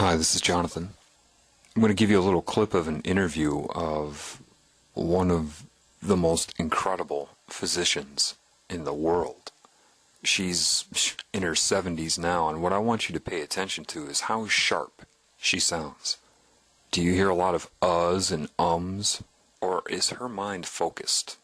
Hi, this is Jonathan. I'm going to give you a little clip of an interview of one of the most incredible physicians in the world. She's in her 70s now, and what I want you to pay attention to is how sharp she sounds. Do you hear a lot of uhs and ums, or is her mind focused?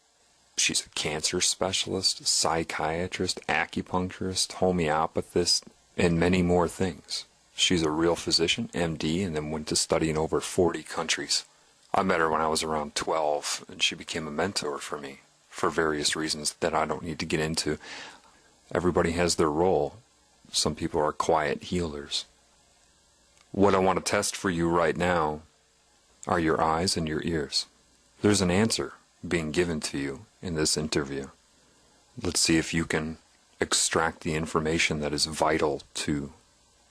She's a cancer specialist, psychiatrist, acupuncturist, homeopathist, and many more things. She's a real physician, MD, and then went to study in over 40 countries. I met her when I was around 12, and she became a mentor for me for various reasons that I don't need to get into. Everybody has their role. Some people are quiet healers. What I want to test for you right now are your eyes and your ears. There's an answer being given to you in this interview. Let's see if you can extract the information that is vital to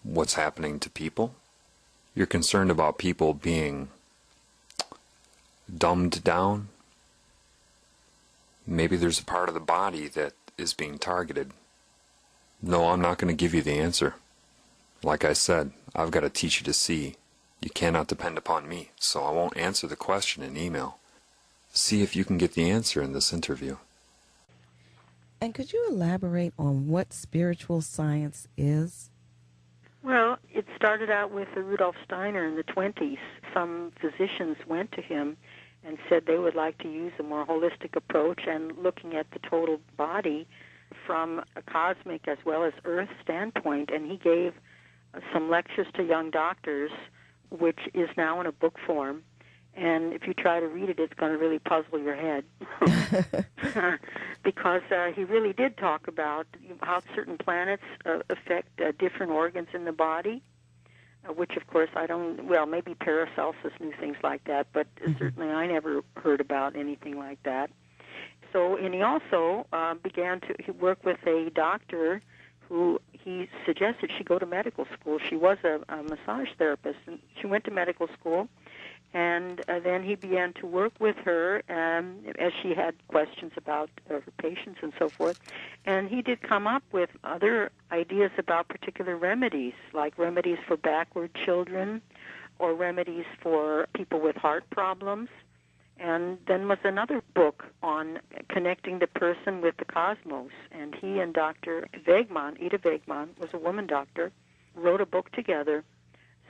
what's happening to people. You're concerned about people being dumbed down. Maybe there's a part of the body that is being targeted. No, I'm not going to give you the answer. Like I said, I've got to teach you to see. You cannot depend upon me, so I won't answer the question in email. See if you can get the answer in this interview. And could you elaborate on what spiritual science is? Well, it started out with Rudolf Steiner in the 20s. Some physicians went to him and said they would like to use a more holistic approach and looking at the total body from a cosmic as well as earth standpoint. And he gave some lectures to young doctors, which is now in a book form. And if you try to read it, it's going to really puzzle your head. Because he really did talk about how certain planets affect different organs in the body, which, of course, maybe Paracelsus knew things like that, but certainly I never heard about anything like that. So, and he also began to work with a doctor who he suggested she go to medical school. She was a massage therapist, and she went to medical school. And then he began to work with her as she had questions about her patients and so forth. And he did come up with other ideas about particular remedies, like remedies for backward children or remedies for people with heart problems. And then was another book on connecting the person with the cosmos. And he and Dr. Wegman, Ida Wegman, was a woman doctor, wrote a book together.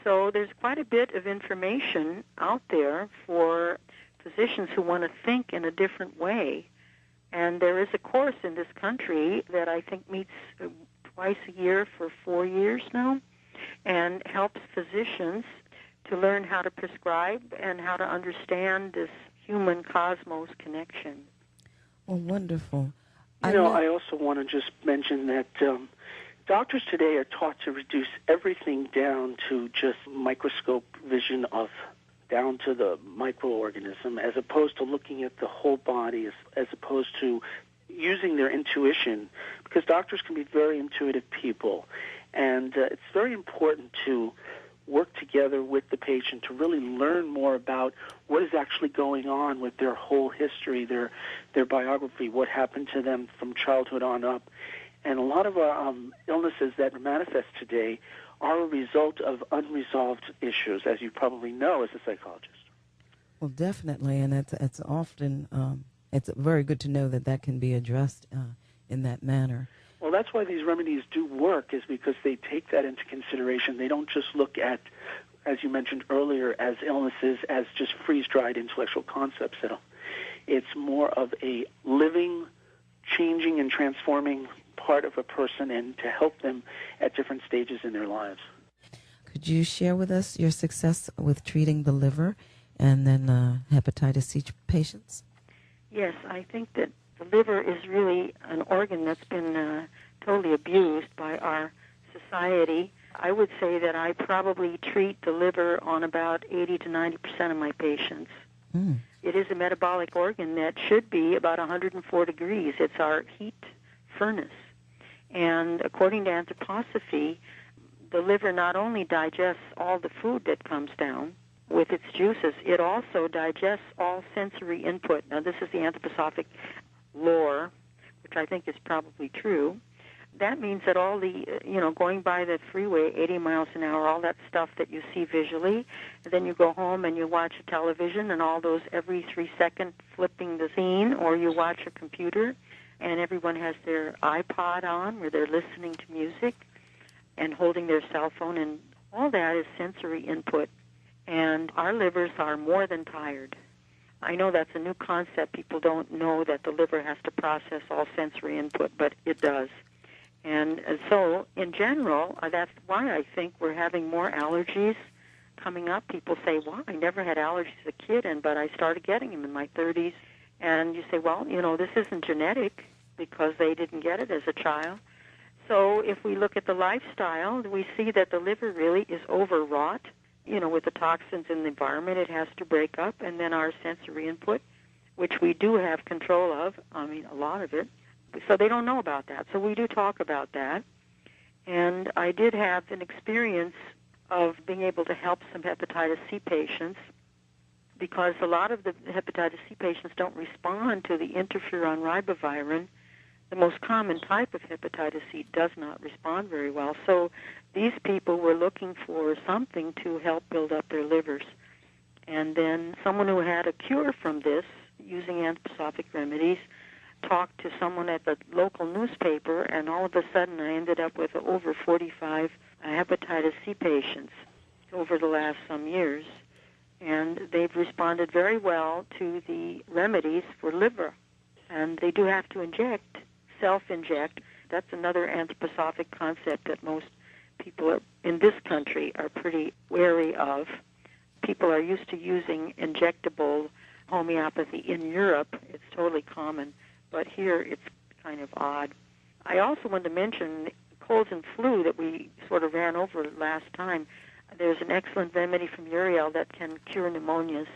So there's quite a bit of information out there for physicians who want to think in a different way. And there is a course in this country that I think meets twice a year for 4 years now and helps physicians to learn how to prescribe and how to understand this human cosmos connection. Oh, wonderful. I also want to just mention that doctors today are taught to reduce everything down to just microscope vision of down to the microorganism, as opposed to looking at the whole body, as opposed to using their intuition, because doctors can be very intuitive people, and it's very important to work together with the patient to really learn more about what is actually going on with their whole history, their biography, what happened to them from childhood on up. And a lot of illnesses that manifest today are a result of unresolved issues, as you probably know as a psychologist. Well, definitely, and it's often, it's very good to know that can be addressed in that manner. Well, that's why these remedies do work, is because they take that into consideration. They don't just look at, as you mentioned earlier, as illnesses, as just freeze-dried intellectual concepts. It's more of a living, changing, and transforming part of a person, and to help them at different stages in their lives. Could you share with us your success with treating the liver and then hepatitis C patients? Yes, I think that the liver is really an organ that's been totally abused by our society. I would say that I probably treat the liver on about 80 to 90% of my patients. Mm. It is a metabolic organ that should be about 104 degrees. It's our heat furnace. And according to anthroposophy, the liver not only digests all the food that comes down with its juices, it also digests all sensory input. Now, this is the anthroposophic lore, which I think is probably true. that means that all the, going by the freeway 80 miles an hour, all that stuff that you see visually, and then you go home and you watch a television and all those every 3 seconds flipping the scene, or you watch a computer and everyone has their iPod on where they're listening to music and holding their cell phone, and all that is sensory input. And our livers are more than tired. I know that's a new concept. People don't know that the liver has to process all sensory input, but it does. And so, in general, that's why I think we're having more allergies coming up. People say, well, I never had allergies as a kid, but I started getting them in my 30s. And you say, well, this isn't genetic because they didn't get it as a child. So if we look at the lifestyle, we see that the liver really is overwrought. With the toxins in the environment, it has to break up. And then our sensory input, which we do have control of, a lot of it. So they don't know about that. So we do talk about that. And I did have an experience of being able to help some hepatitis C patients, because a lot of the hepatitis C patients don't respond to the interferon ribavirin. The most common type of hepatitis C does not respond very well. So these people were looking for something to help build up their livers. And then someone who had a cure from this, using anthroposophic remedies, talked to someone at the local newspaper, and all of a sudden I ended up with over 45 hepatitis C patients over the last some years. And they've responded very well to the remedies for liver. And they do have to self-inject. That's another anthroposophic concept that most people in this country are pretty wary of. People are used to using injectable homeopathy. In Europe, it's totally common, but here it's kind of odd. I also want to mention colds and flu that we sort of ran over last time. There's an excellent remedy from Uriel that can cure pneumonias.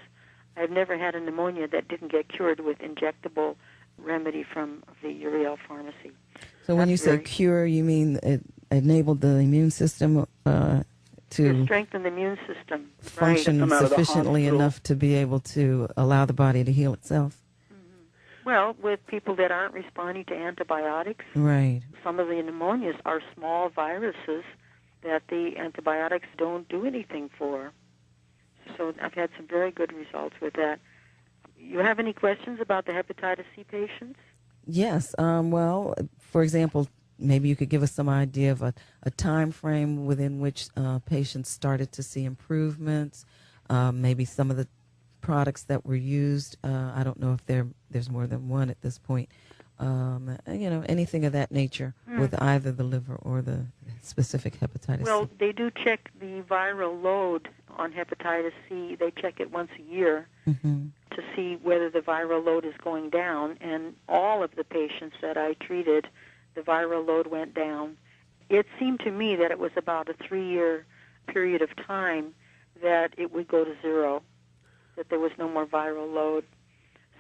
I've never had a pneumonia that didn't get cured with injectable remedy from the Uriel pharmacy. So when you say cure, you mean it enabled the immune system to strengthen the immune system, function right, sufficiently enough to be able to allow the body to heal itself? Well, with people that aren't responding to antibiotics, right. Some of the pneumonias are small viruses that the antibiotics don't do anything for. So I've had some very good results with that. You have any questions about the hepatitis C patients? Yes. Well, for example, maybe you could give us some idea of a time frame within which patients started to see improvements, maybe some of the products that were used. I don't know if there's more than one at this point. Anything of that nature with either the liver or the specific hepatitis C. Well, they do check the viral load on hepatitis C. They check it once a year to see whether the viral load is going down. And all of the patients that I treated, the viral load went down. It seemed to me that it was about a 3-year period of time that it would go to zero, that there was no more viral load.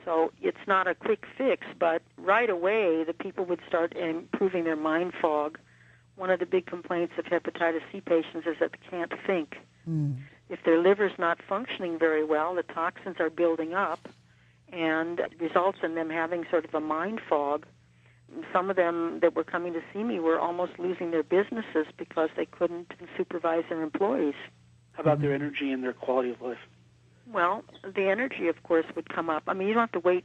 So it's not a quick fix, but right away the people would start improving their mind fog. One of the big complaints of hepatitis C patients is that they can't think. If their liver's not functioning very well, the toxins are building up, and it results in them having sort of a mind fog. Some of them that were coming to see me were almost losing their businesses because they couldn't supervise their employees. How about their energy and their quality of life? Well, the energy, of course, would come up. I mean, you don't have to wait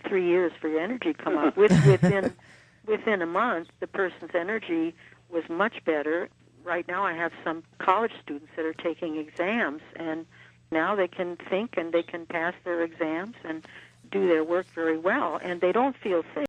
3 years for your energy to come up. Within a month, the person's energy was much better. Right now I have some college students that are taking exams, and now they can think and they can pass their exams and do their work very well, and they don't feel sick.